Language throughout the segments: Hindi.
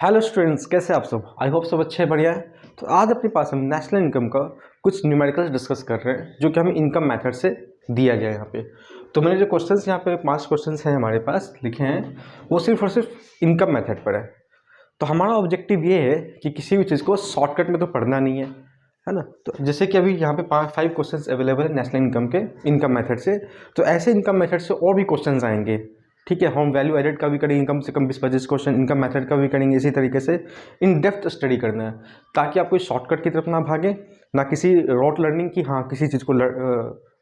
हेलो स्टूडेंट्स, कैसे आप सब? आई होप सब अच्छे बढ़िया है। तो आज अपने पास हम नेशनल इनकम का कुछ न्यूमेरिकल्स डिस्कस कर रहे हैं जो कि हमें इनकम मेथड से दिया गया है यहाँ पे। तो मैंने जो क्वेश्चंस यहाँ पे 5 क्वेश्चंस हैं हमारे पास लिखे हैं, वो सिर्फ और सिर्फ इनकम मेथड पर है। तो हमारा ऑब्जेक्टिव ये है कि किसी भी चीज़ को शॉर्टकट में तो पढ़ना नहीं है ना। तो जैसे कि अभी यहाँ पे 5 क्वेश्चंस अवेलेबल है नेशनल इनकम के इनकम मेथड से, तो ऐसे इनकम मेथड से और भी क्वेश्चंस आएंगे। ठीक है, हम वैल्यू एडेड का भी करेंगे, कम से कम 20-25 क्वेश्चन इनकम मेथड का भी करेंगे। इसी तरीके से इन डेप्थ स्टडी करना है ताकि आप कोई शॉर्टकट की तरफ ना भागे, ना किसी रॉट लर्निंग की। हाँ, किसी चीज़ को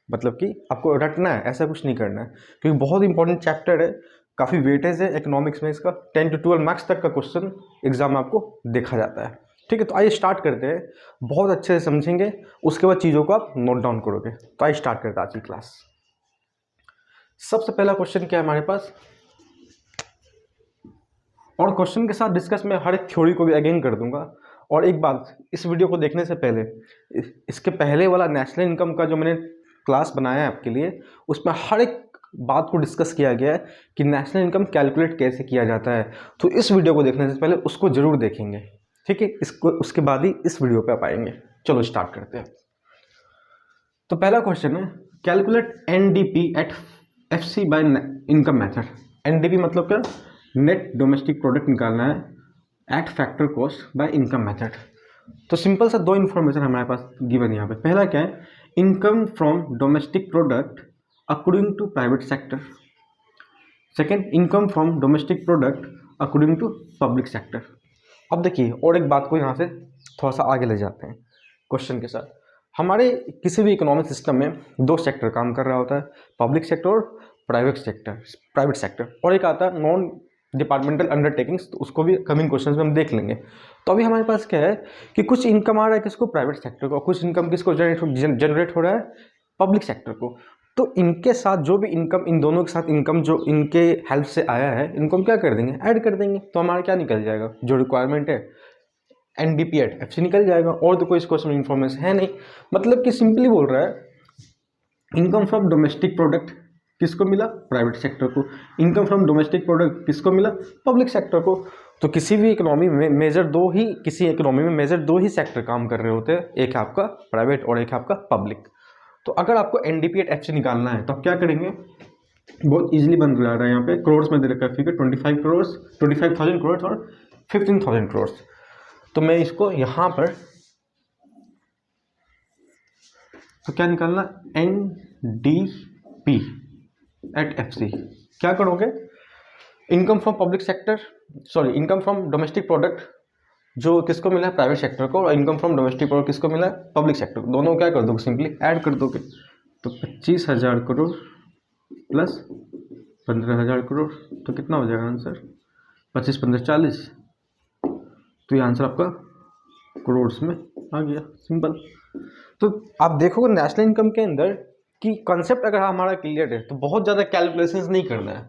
मतलब कि आपको रटना है, ऐसा कुछ नहीं करना है, क्योंकि बहुत इंपॉर्टेंट चैप्टर है, काफ़ी वेटेज है इकोनॉमिक्स में इसका। 10 to 12 मार्क्स तक का क्वेश्चन एग्जाम में आपको देखा जाता है। ठीक है, तो आइए स्टार्ट करते हैं। बहुत अच्छे से समझेंगे, उसके बाद चीज़ों को आप नोट डाउन करोगे। तो आइए स्टार्ट करते हैं आज की क्लास। सबसे पहला क्वेश्चन क्या है हमारे पास, और क्वेश्चन के साथ डिस्कस मैं हर एक थ्योरी को भी अगेन कर दूंगा। और एक बात, इस वीडियो को देखने से पहले इसके पहले वाला नेशनल इनकम का जो मैंने क्लास बनाया है आपके लिए, उसमें हर एक बात को डिस्कस किया गया है कि नेशनल इनकम कैलकुलेट कैसे किया जाता है। तो इस वीडियो को देखने से पहले उसको जरूर देखेंगे, ठीक है। इसको उसके बाद ही इस वीडियो पे आप आएंगे। चलो स्टार्ट करते हैं। तो पहला क्वेश्चन है, calculate NDP at FC by income method. NDP मतलब क्या? नेट डोमेस्टिक प्रोडक्ट निकालना है at factor cost by income method. तो सिंपल सा दो इन्फॉर्मेशन हमारे पास गिवन यहाँ पे। पहला क्या है, income from domestic product according to private sector. Second, income from domestic product according to public sector. अब देखिए, और एक बात को यहाँ से थोड़ा सा आगे ले जाते हैं क्वेश्चन के साथ। हमारे किसी भी इकोनॉमिक सिस्टम में दो सेक्टर काम कर रहा होता है, पब्लिक सेक्टर और प्राइवेट सेक्टर। और एक आता है नॉन डिपार्टमेंटल अंडरटेकिंग्स, तो उसको भी कमिंग क्वेश्चंस में हम देख लेंगे। तो अभी हमारे पास क्या है कि कुछ इनकम आ रहा है किसको? प्राइवेट सेक्टर को। कुछ इनकम किसको जनरेट हो रहा है? पब्लिक सेक्टर को। तो इनके साथ जो भी इनकम, इन दोनों के साथ इनकम जो इनके हेल्प से आया है, इनको हम क्या कर देंगे? ऐड कर देंगे। तो हमारा क्या निकल जाएगा? जो रिक्वायरमेंट है एनडीपी एट एफसी निकल जाएगा। और तो कोई इस क्वेश्चन में इन्फॉर्मेशन है नहीं। मतलब कि सिंपली बोल रहा है, इनकम फ्रॉम डोमेस्टिक प्रोडक्ट किसको मिला? प्राइवेट सेक्टर को। इनकम फ्रॉम डोमेस्टिक प्रोडक्ट किसको मिला? पब्लिक सेक्टर को। तो किसी भी इकोनॉमी में मेजर दो ही सेक्टर काम कर रहे होते हैं, एक है आपका प्राइवेट और एक है आपका पब्लिक। तो अगर आपको एनडीपी एट एफसी निकालना है तो आप क्या करेंगे? बहुत इजीली बन रहा है। यहाँ पे करोड़ में दे रखा है फिगर, 25,000 करोड़ और 15,000 करोड़। तो मैं इसको यहाँ पर तो क्या निकालना? N D P at F C. क्या करोगे? Income from public sector, sorry, income from domestic product जो किसको मिला है? प्राइवेट सेक्टर को। और इनकम फ्रॉम डोमेस्टिक प्रोडक्ट किसको मिला है? पब्लिक सेक्टर को। दोनों क्या कर दोगे? सिंपली ऐड कर दोगे। तो 25,000 करोड़ प्लस 15,000 करोड़, तो कितना हो जाएगा आंसर? 25 15 40। तो ये आंसर आपका करोड़ में आ गया, सिंपल। तो आप देखोगे नेशनल इनकम के अंदर कि कॉन्सेप्ट अगर हमारा क्लियर है तो बहुत ज़्यादा कैलकुलेशंस नहीं करना है।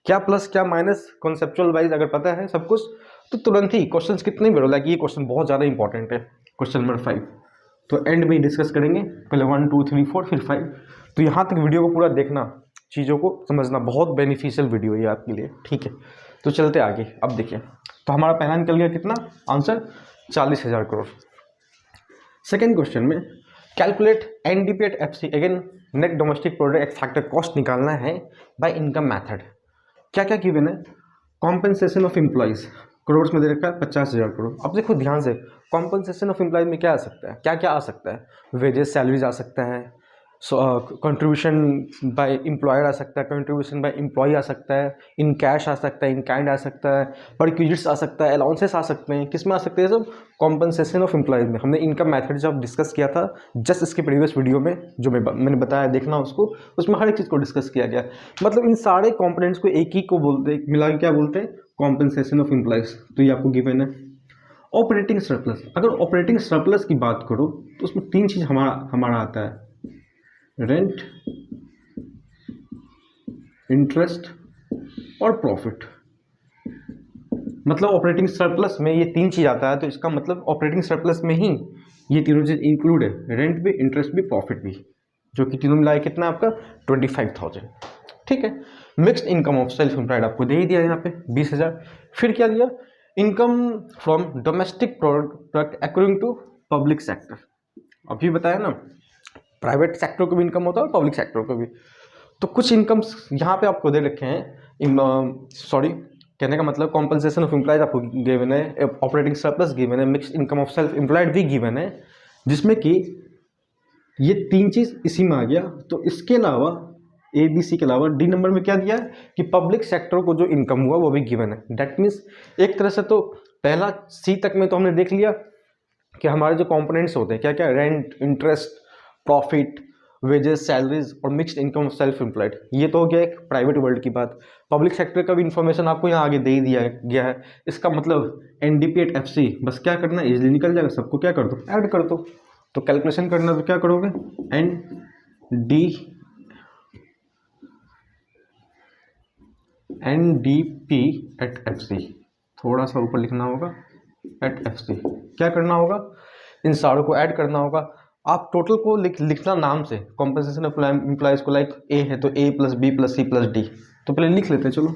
क्या प्लस क्या माइनस कॉन्सेप्चुअल वाइज अगर पता है सब कुछ, तो तुरंत ही क्वेश्चंस कितने भी लाइक ये क्वेश्चन बहुत ज़्यादा इंपॉर्टेंट है, क्वेश्चन नंबर 5। तो एंड में डिस्कस करेंगे, पहले 1 2 3 4 फिर 5। तो यहाँ तक वीडियो को पूरा देखना, चीज़ों को समझना, बहुत बेनिफिशियल वीडियो है आपके लिए, ठीक है। तो चलते आगे। अब देखिए, तो हमारा पहला निकल गया कितना आंसर? 40,000 करोड़। सेकेंड क्वेश्चन में calculate NDP at FC, again net domestic product एक फैक्टर कॉस्ट निकालना है बाय इनकम मेथड। क्या क्या गिवन है? कॉम्पेंसेशन ऑफ एम्प्लॉइज, करोड़ में दे रखा है 50,000 करोड़। अब देखो ध्यान से, कॉम्पेंसेशन ऑफ एम्प्लॉइज में क्या आ सकता है? क्या क्या आ सकता है? वेजेस, सैलरीज आ सकता है, कंट्रीब्यूशन बाय एम्प्लॉयर आ सकता है, कंट्रीब्यूशन बाय एम्प्लॉय आ सकता है, इन कैश आ सकता है, इन काइंड आ सकता है, परक्यूजिट्स आ सकता है, अलाउंसेस आ सकते हैं। किस में आ सकते हैं सब? कॉम्पेंसेशन ऑफ एम्प्लॉयज में। हमने इनकम मेथड जब डिस्कस किया था जस्ट इसके प्रीवियस वीडियो में, जो मैंने बताया देखना उसको, उसमें हर एक चीज़ को डिस्कस किया गया। मतलब इन सारे कॉम्पोनेंट्स को एक ही को बोलते हैं, मिला के क्या बोलते हैं? Compensation of employees. तो ये आपको गिवन है। ऑपरेटिंग सरप्लस, अगर ऑपरेटिंग सरप्लस की बात करो तो उसमें तीन चीज़ हमारा आता है, रेंट, इंटरेस्ट और प्रॉफिट। मतलब ऑपरेटिंग सरप्लस में ये तीन चीज आता है, तो इसका मतलब ऑपरेटिंग सरप्लस में ही ये तीनों चीज इंक्लूड है, रेंट भी, इंटरेस्ट भी, प्रॉफिट भी, जो कि तीनों मिलाए कितना आपका? 25,000। ठीक है। Mixed income of self employed आपको दे ही दिया यहाँ पे 20,000। फिर क्या दिया? Income from domestic product according to public sector. अभी बताया ना, प्राइवेट सेक्टर को भी इनकम होता है और पब्लिक सेक्टर को भी। तो कुछ इनकम्स यहाँ पे आपको दे रखे हैं, सॉरी कहने का मतलब कॉम्पनसेशन ऑफ एम्प्लॉयज आपको गिवन है, ऑपरेटिंग सरप्लस गिवन है, mixed income of self employed भी गिवन है, जिसमें कि ये 3 चीज़ इसी में आ गया। तो इसके अलावा ए बी सी के अलावा डी नंबर में क्या दिया है कि पब्लिक सेक्टर को जो इनकम हुआ वो भी गिवन है। दैट मीन्स एक तरह से तो पहला सी तक में तो हमने देख लिया कि हमारे जो कंपोनेंट्स होते हैं क्या क्या, rent, interest, profit, wages, salaries और mixed income of self employed. ये तो हो गया एक प्राइवेट वर्ल्ड की बात। पब्लिक सेक्टर का भी इन्फॉर्मेशन आपको यहाँ आगे दे ही दिया गया है। इसका मतलब एनडीपीएट एफसी बस क्या करना है, इजीली निकल जाएगा, सबको क्या कर दो, ऐड कर दो। तो कैलकुलेशन करना तो क्या करोगे, एनडीपी एट एफसी, थोड़ा सा ऊपर लिखना होगा, एट एफसी। क्या करना होगा, इन सारों को ऐड करना होगा। आप टोटल को लिखना नाम से, कॉम्पनसेशन ऑफ एम्प्लॉयज को, लाइक ए है तो a plus b plus c plus d, तो पहले लिख लेते हैं। चलो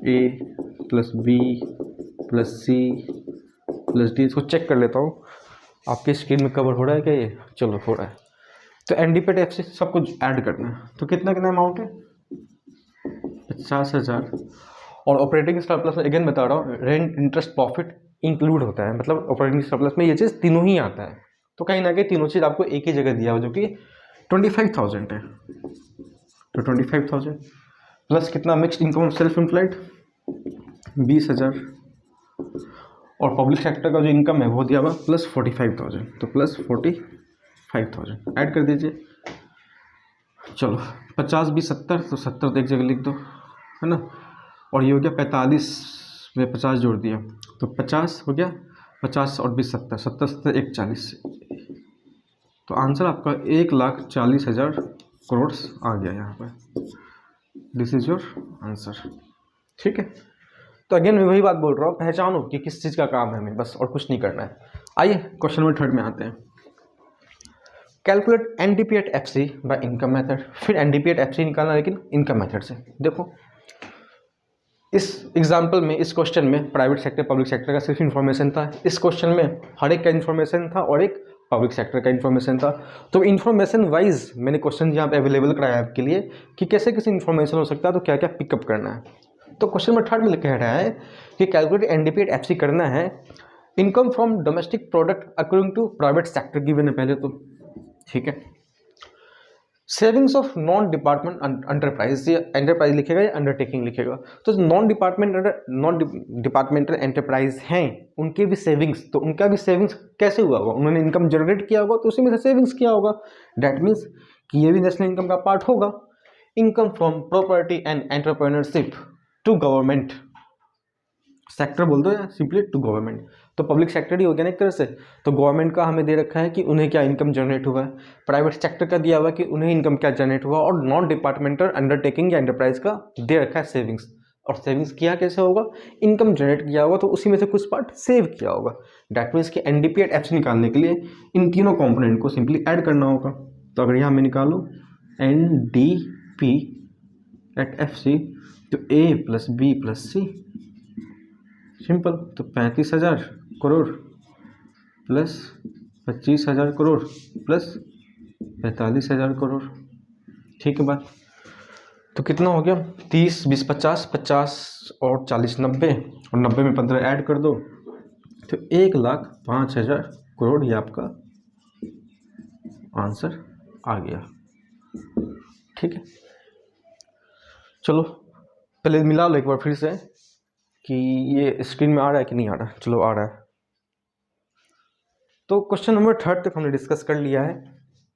a plus b plus c plus d, इसको चेक कर लेता हूँ आपके स्क्रीन में कवर हो रहा है क्या ये, चलो हो रहा है। तो एनडीपीएट एफसी सब कुछ ऐड करना है। तो कितना कितना अमाउंट है, 50,000। और ऑपरेटिंग सरप्लस में अगेन बता रहा हूँ, रेंट, इंटरेस्ट, प्रॉफिट इंक्लूड होता है, मतलब ऑपरेटिंग सरप्लस में ये चीज़ तीनों ही आता है। तो कहीं ना कहीं तीनों चीज़ आपको एक ही जगह दिया हो, जो कि 25,000 है। तो 25,000 प्लस कितना, मिक्स्ड इनकम सेल्फ एम्प्लॉयड 20,000, और पब्लिक सेक्टर का जो इनकम है वो दिया हुआ प्लस 45,000, तो प्लस 45,000 ऐड कर दीजिए। चलो 50 20 70, तो 70 तो एक जगह लिख दो, है ना। और ये हो गया 45 में 50 जोड़ दिया तो 50 हो गया, 50 और 20 70, 70 70 1 40, तो आंसर आपका 1,40,000 करोड़ आ गया यहाँ पर। दिस इज योर आंसर, ठीक है। तो अगेन मैं वही बात बोल रहा हूँ, पहचानो कि किस चीज़ का काम है हमें, बस और कुछ नहीं करना है। आइए क्वेश्चन नंबर 3 में आते हैं। Calculate NDP at FC by income method. फिर एनडीपीएट एफसी निकालना, लेकिन इनकम मेथड से। देखो इस एग्जाम्पल में, इस क्वेश्चन में प्राइवेट सेक्टर पब्लिक सेक्टर का सिर्फ इन्फॉर्मेशन था। इस क्वेश्चन में हर एक का इन्फॉर्मेशन था और एक पब्लिक सेक्टर का इन्फॉर्मेशन था। तो इन्फॉर्मेशन वाइज मैंने क्वेश्चन यहाँ पे अवेलेबल कराया आपके लिए कि कैसे कैसे इन्फॉर्मेशन हो सकता है, तो क्या क्या पिकअप करना है। तो क्वेश्चन नंबर 3 में कह रहा है कि कैलकुलेट एनडीपीएट एफसी करना है, income from domestic product according to private sector given है पहले तो, ठीक है। Savings of non department enterprise, ये एंटरप्राइज लिखेगा या अंडरटेकिंग लिखेगा। तो नॉन डिपार्टमेंटल एंटरप्राइज हैं, उनके भी सेविंग्स, तो उनका भी सेविंग्स कैसे हुआ होगा, उन्होंने इनकम जनरेट किया होगा तो उसी में से सेविंग्स किया होगा। डैट मीन्स कि ये भी नेशनल इनकम का पार्ट होगा। Income from property and entrepreneurship to government sector बोल दो या सिंपली टू गवर्नमेंट, तो पब्लिक सेक्टर ही हो गया ना एक तरह से। तो गवर्नमेंट का हमें दे रखा है कि उन्हें क्या इनकम जनरेट हुआ है, प्राइवेट सेक्टर का दिया हुआ है कि उन्हें इनकम क्या जनरेट हुआ, और नॉन डिपार्टमेंटल अंडरटेकिंग या एंटरप्राइज का दे रखा है सेविंग्स। और सेविंग्स किया कैसे होगा, इनकम जनरेट किया होगा तो उसी में से कुछ पार्ट सेव किया होगा। डैट मीन्स कि एनडीपीएट एफसी निकालने के लिए इन तीनों कॉम्पोनेंट को सिंपली ऐड करना होगा। तो अगर यहाँ मैं निकालूँ एनडीपी एट एफसी, तो a plus b plus C, simple. तो 35,000 करोड़ प्लस 25,000 करोड़ प्लस 45,000 करोड़, ठीक है बात। तो कितना हो गया, 30 20 50, 50 और 40 90, और 90 में 15 ऐड कर दो, तो 1,05,000 करोड़ ये आपका आंसर आ गया, ठीक है। चलो पहले मिला लो एक बार फिर से कि ये स्क्रीन में आ रहा है कि नहीं आ रहा। चलो आ रहा है। तो क्वेश्चन नंबर 3 तक हमने डिस्कस कर लिया है।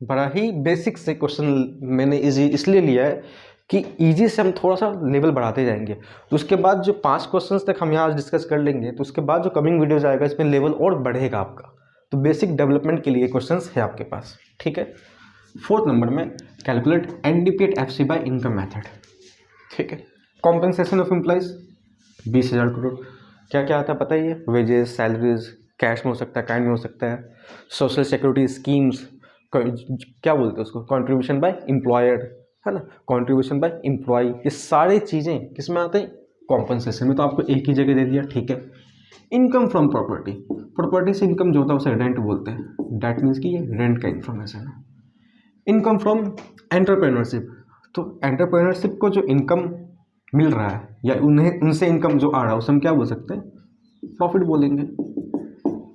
बड़ा ही बेसिक से क्वेश्चन मैंने इजी इसलिए लिया है कि इजी से हम थोड़ा सा लेवल बढ़ाते जाएंगे। तो उसके बाद जो 5 क्वेश्चंस तक हम यहाँ डिस्कस कर लेंगे, तो उसके बाद जो कमिंग वीडियोज आएगा इसमें लेवल और बढ़ेगा आपका। तो बेसिक डेवलपमेंट के लिए क्वेश्चंस है आपके पास, ठीक है। 4th नंबर में calculate NDP at FC by income method, ठीक है। कॉम्पेंसेशन ऑफ एम्प्लॉइज 20,000 करोड़, क्या क्या आता है पता ही है, वेजेस, सैलरीज, कैश में हो सकता है, काइंड में हो सकता है, सोशल सिक्योरिटी स्कीम्स, क्या बोलते हैं उसको, कंट्रीब्यूशन बाय एम्प्लॉयर, है ना, कंट्रीब्यूशन बाय एम्प्लॉय, ये सारी चीज़ें किस में आते हैं, कॉम्पनसेशन में तो आपको एक ही जगह दे दिया, ठीक है। इनकम फ्रॉम प्रॉपर्टी, प्रॉपर्टी से इनकम जो होता है उसे रेंट बोलते हैं, डैट मीन्स कि ये रेंट का इन्फॉर्मेशन है। इनकम फ्रॉम एंटरप्रेन्योरशिप, तो एंटरप्रेन्योरशिप को जो इनकम मिल रहा है या उन्हें उनसे इनकम जो आ रहा है उसे हम क्या बोल सकते हैं, प्रॉफिट बोलेंगे।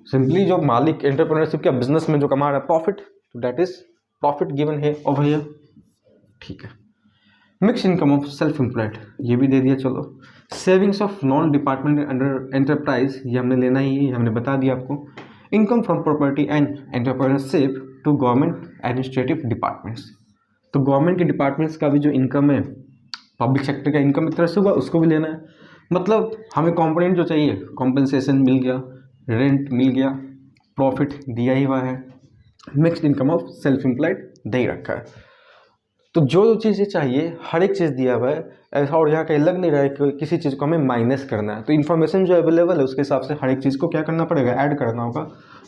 सिंपली जो मालिक एंटरप्रेन्योरशिप का बिजनेस में जो कमा रहा है प्रॉफिट, तो दैट इज प्रॉफिट गिवन है ओवर हियर, ठीक है। Mix income of self employed, ये भी दे दिया, चलो। Savings of non department under enterprise, ये हमने लेना ही है, हमने बता दिया आपको। Income from property and entrepreneurship to government administrative departments, तो गवर्नमेंट के डिपार्टमेंट्स का भी जो इनकम है, पब्लिक सेक्टर का इनकम एक तरह से होगा, उसको भी लेना है। मतलब हमें कॉम्पोनेंट जो चाहिए, कॉम्पनसेशन मिल गया, रेंट मिल गया, प्रॉफिट दिया ही हुआ है, mixed income of self employed दे ही रखा है। तो जो चीज़ें चाहिए हर एक चीज़ दिया हुआ है, ऐसा और यहाँ कहीं लग नहीं रहा है कि किसी चीज़ को हमें माइनस करना है। तो इन्फॉर्मेशन जो अवेलेबल है उसके हिसाब से हर एक चीज़ को क्या करना पड़ेगा, ऐड करना होगा।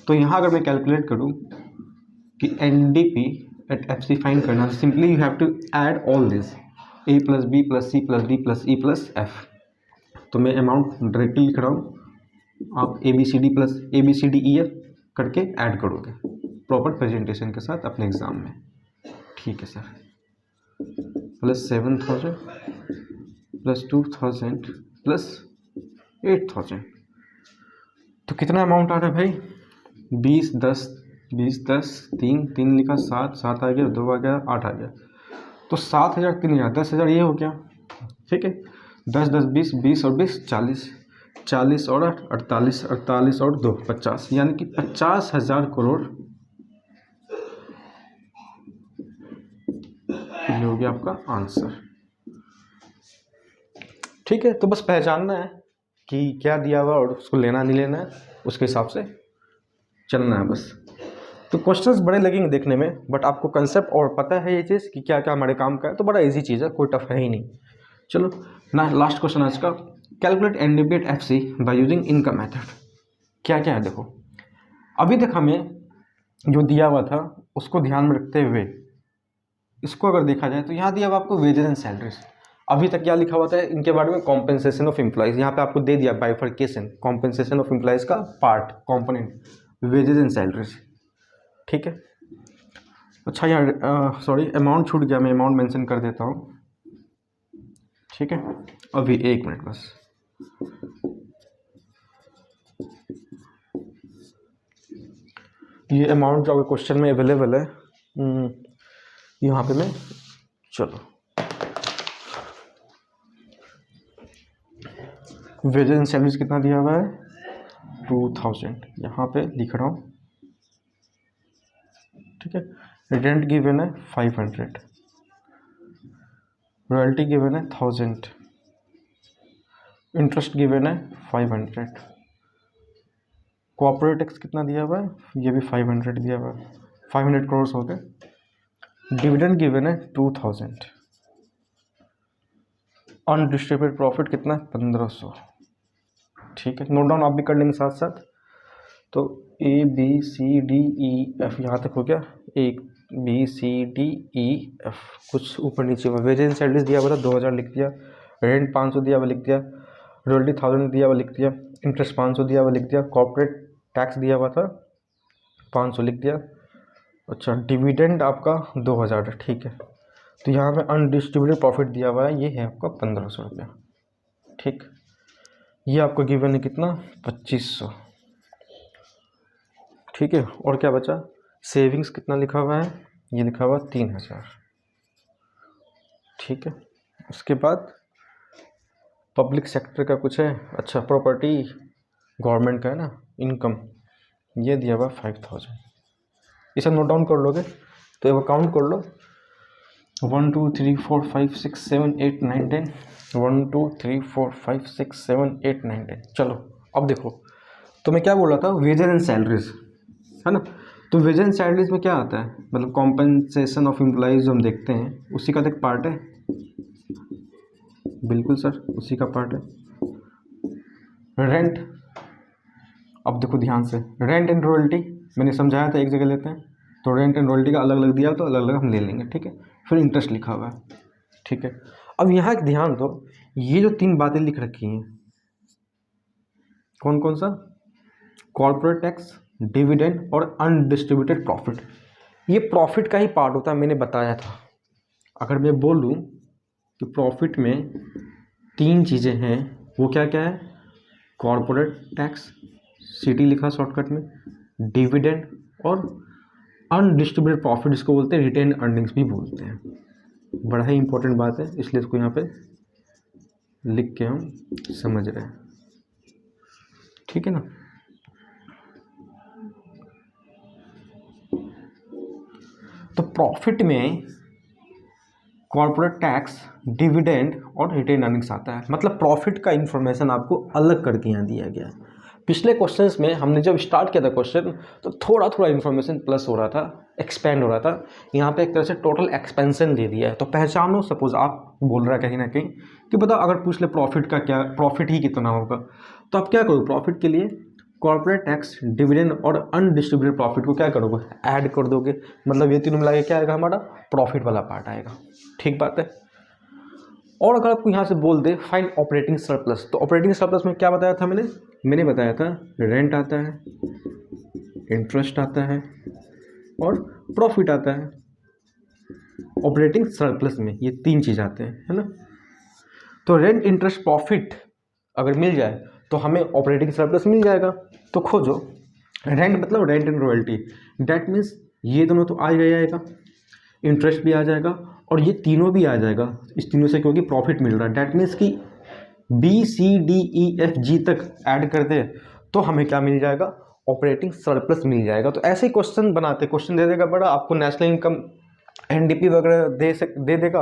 तो यहाँ अगर मैं कैलकुलेट करूँ कि NDP एट FC फाइंड करना, simply you have to add all this A plus B plus C plus D plus E plus F। तो मैं अमाउंट डायरेक्टली लिख रहा हूँ, आप ABCD प्लस ABCDEF करके ऐड करोगे प्रॉपर प्रेजेंटेशन के साथ अपने एग्ज़ाम में, ठीक है सर। प्लस 7,000 प्लस 2,000 प्लस 8,000, तो कितना अमाउंट आ रहा है भाई, 20 10 20 10 3 लिखा, 7 आ गया, 2 आ गया, 8 आ गया, तो 7,000 3,000 10,000 ये हो गया, ठीक है। 10 10 20 20 और 20 40 40 और 8 48 48 और 2 50, यानी कि 50,000 करोड़ ये हो गया आपका आंसर, ठीक है। तो बस पहचानना है कि क्या दिया हुआ और उसको लेना नहीं लेना है, उसके हिसाब से चलना है बस। तो क्वेश्चंस बड़े लगेंगे देखने में, बट आपको कंसेप्ट और पता है ये चीज़ कि क्या क्या हमारे काम का है, तो बड़ा इजी चीज़ है, कोई टफ है ही नहीं। चलो ना, लास्ट क्वेश्चन आज का, calculate NDP at FC by using income method. क्या क्या है देखो, अभी तक हमें जो दिया हुआ था उसको ध्यान में रखते हुए इसको अगर देखा जाए तो यहाँ दिया हुआ आपको वेजेस एंड सैलरीज। अभी तक क्या लिखा हुआ था इनके बारे में, कॉम्पेंसेशन ऑफ एम्प्लॉयज़, यहाँ पे आपको दे दिया बाइफर्केशन, कॉम्पेंसेशन ऑफ एम्प्लॉयज़ का part component wages and salaries, ठीक है। अच्छा यार सॉरी अमाउंट छूट गया, मैं अमाउंट मेंशन कर देता हूँ, ठीक है। अभी 1 मिनट बस, ये अमाउंट जो क्वेश्चन में अवेलेबल है यहाँ पे मैं, चलो वेजेस एंड सैलरीज कितना दिया हुआ है 2000, यहाँ पे लिख रहा हूँ, ठीक है। रेंट गिवन है 500, रॉयल्टी गिवन है 1000, इंटरेस्ट गिवन है 500, कॉर्पोरेट टैक्स कितना दिया हुआ है, ये भी 500 दिया हुआ है, 500 करोड़ हो गए। डिविडेंड गिवन है 2000, अनडिस्ट्रीब्यूटेड प्रॉफिट कितना है 1500, ठीक है। नोट डाउन आप भी कर लेंगे साथ साथ। तो ABCDEF यहाँ तक हो गया, 1 BCDEF, कुछ ऊपर नीचे हुआ। वेजेस एंड सैलरीज दिया हुआ था 2000 लिख दिया, रेंट 500 दिया हुआ लिख दिया, रॉयल्टी 1000 दिया हुआ लिख दिया, इंटरेस्ट 500 दिया हुआ लिख दिया, कॉर्पोरेट टैक्स दिया हुआ था 500 लिख दिया। अच्छा डिविडेंड आपका 2000 है, ठीक है। तो यहाँ पे अनडिस्ट्रीब्यूटेड प्रॉफिट दिया हुआ है, ये है आपका 1500 रुपया, ठीक। ये आपको गिवन है कितना 2500, ठीक है। और क्या बचा, सेविंग्स कितना लिखा हुआ है, ये लिखा हुआ 3000, ठीक है। उसके बाद पब्लिक सेक्टर का कुछ है, अच्छा प्रॉपर्टी गवर्नमेंट का है ना, इनकम ये दिया हुआ 5000, इसे नोट डाउन कर लोगे तो एक काउंट कर लो, 1 2 3 4 5 6 7 8 9 10, 1 2 3 4 5 6 7 8 9 10। चलो अब देखो, तो मैं क्या बोल रहा था, वेजेस एंड सैलरीज है ना। तो वेजेस एंड सैलरीज में क्या आता है, मतलब कॉम्पेंसेशन ऑफ एम्प्लॉयज़ जो हम देखते हैं उसी का एक पार्ट है, बिल्कुल सर उसी का पार्ट है। रेंट, अब देखो ध्यान से, रेंट एंड रॉयल्टी मैंने समझाया था एक जगह लेते हैं, तो रेंट एंड रॉयल्टी का अलग अलग दिया तो अलग अलग हम ले लेंगे, ठीक है। फिर इंटरेस्ट लिखा हुआ है, ठीक है। अब यहाँ एक ध्यान दो, ये जो 3 बातें लिख रखी हैं, कौन कौन सा? कॉर्पोरेट टैक्स, डिविडेंड और अनडिस्ट्रीब्यूटेड प्रॉफिट। ये प्रॉफिट का ही पार्ट होता है, मैंने बताया था। अगर मैं बोल दूँ कि प्रॉफिट में 3 चीज़ें हैं, वो क्या क्या है? कॉर्पोरेट टैक्स, सीटी लिखा शॉर्टकट में, डिविडेंड और अनडिस्ट्रीब्यूटेड प्रॉफिट, इसको बोलते हैं रिटेन अर्निंग्स भी बोलते हैं। बड़ा ही इंपॉर्टेंट बात है, इसलिए इसको यहाँ पे लिख के हम समझ रहे हैं, ठीक है ना। तो प्रॉफिट में कॉर्पोरेट टैक्स, डिविडेंड और रिटेन अर्निंग्स आता है। मतलब प्रॉफिट का इंफॉर्मेशन आपको अलग करके यहाँ दिया गया है। पिछले क्वेश्चंस में हमने जब स्टार्ट किया था क्वेश्चन, तो थोड़ा थोड़ा इन्फॉर्मेशन प्लस हो रहा था, एक्सपेंड हो रहा था। यहाँ पे एक तरह से टोटल एक्सपेंशन दे दिया है। तो पहचानो, सपोज आप बोल रहा है कहीं ना कहीं कि बताओ अगर पूछ ले प्रॉफिट का क्या, प्रॉफिट ही कितना होगा, तो आप क्या करोगे? प्रॉफिट के लिए कॉर्पोरेट टैक्स, डिविडेंड और अनडिस्ट्रीब्यूटेड प्रॉफिट को क्या करोगे? ऐड कर दोगे। मतलब ये तीनों मिला के क्या आएगा? हमारा प्रॉफिट वाला पार्ट आएगा। ठीक बात है। और अगर आपको यहाँ से बोल दे फाइंड ऑपरेटिंग सरप्लस, तो ऑपरेटिंग सरप्लस में क्या बताया था मैंने बताया था रेंट आता है, इंटरेस्ट आता है और प्रॉफिट आता है। ऑपरेटिंग सरप्लस में ये 3 चीज़ आते हैं, है ना। तो रेंट, इंटरेस्ट, प्रॉफिट अगर मिल जाए तो हमें ऑपरेटिंग सरप्लस मिल जाएगा। तो खोजो। रेंट मतलब rent and royalty, that means ये दोनों तो आ ही आएगा, इंटरेस्ट भी आ जाएगा और ये तीनों भी आ जाएगा इस तीनों से, क्योंकि प्रॉफिट मिल रहा है। डैट मीन्स कि BCDEFG तक ऐड कर दे तो हमें क्या मिल जाएगा? ऑपरेटिंग सरप्लस मिल जाएगा। तो ऐसे ही क्वेश्चन बनाते, क्वेश्चन दे देगा बड़ा आपको, नेशनल इनकम NDP वगैरह दे देगा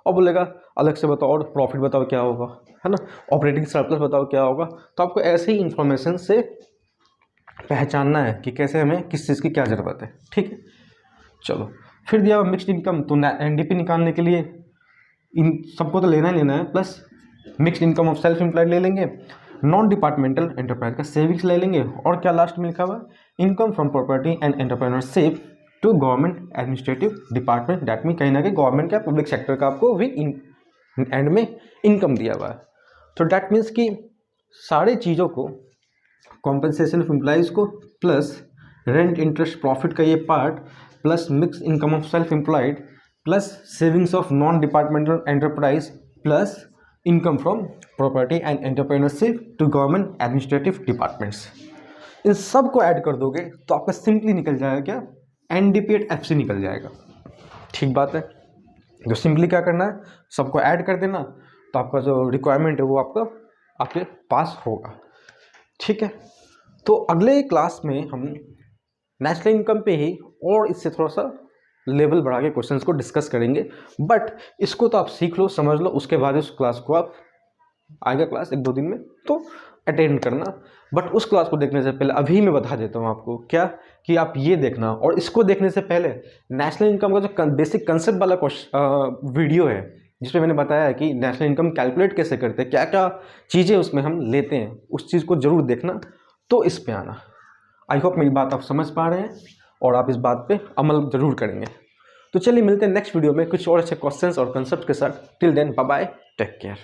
और बोलेगा अलग से बताओ और प्रॉफिट बताओ क्या होगा, है ना, ऑपरेटिंग सरप्लस बताओ क्या होगा। तो आपको ऐसे ही इंफॉर्मेशन से पहचानना है कि कैसे हमें किस चीज़ की क्या ज़रूरत है। ठीक है, चलो। फिर दिया मिक्स्ड इनकम, तो NDP निकालने के लिए इन सबको तो लेना ही लेना है, plus mixed income of self employed ले लेंगे, नॉन डिपार्टमेंटल एंटरप्राइज का सेविंग्स ले लेंगे, और क्या लास्ट में लिखा हुआ है? Income from property and entrepreneurship to government administrative department. That mean कहीं ना कहीं गवर्नमेंट का, पब्लिक सेक्टर का आपको भी एंड में इनकम दिया हुआ है। तो डैट मीन्स कि सारे चीज़ों को, कॉम्पनसेशन ऑफ एम्प्लॉइज को, प्लस रेंट, इंटरेस्ट, प्रॉफिट का ये part, plus mix income of self employed, plus savings of non departmental enterprise, plus income from property and entrepreneurship to government administrative departments, इन सब को ऐड कर दोगे तो आपका सिंपली निकल जाएगा क्या? NDP एट FC निकल जाएगा। ठीक बात है। तो सिंपली क्या करना है? सबको ऐड कर देना, तो आपका जो रिक्वायरमेंट है वो आपके पास होगा। ठीक है। तो अगले क्लास में हम नेशनल इनकम पे ही और इससे थोड़ा सा लेवल बढ़ा के क्वेश्चंस को डिस्कस करेंगे। बट इसको तो आप सीख लो, समझ लो, उसके बाद उस क्लास को आप आएगा क्लास 1-2 दिन में तो अटेंड करना। बट उस क्लास को देखने से पहले अभी मैं बता देता हूँ आपको क्या, कि आप ये देखना, और इसको देखने से पहले नेशनल इनकम का जो बेसिक कंसेप्ट वाला वीडियो है, जिसमें मैंने बताया है कि नेशनल इनकम कैलकुलेट कैसे करते हैं, क्या क्या चीज़ें उसमें हम लेते हैं, उस चीज़ को ज़रूर देखना। तो इस पे आना। आई होप मेरी बात आप समझ पा रहे हैं और आप इस बात पे अमल ज़रूर करेंगे। तो चलिए मिलते हैं नेक्स्ट वीडियो में कुछ और अच्छे क्वेश्चंस और कंसेप्ट के साथ। Till then bye bye, take care.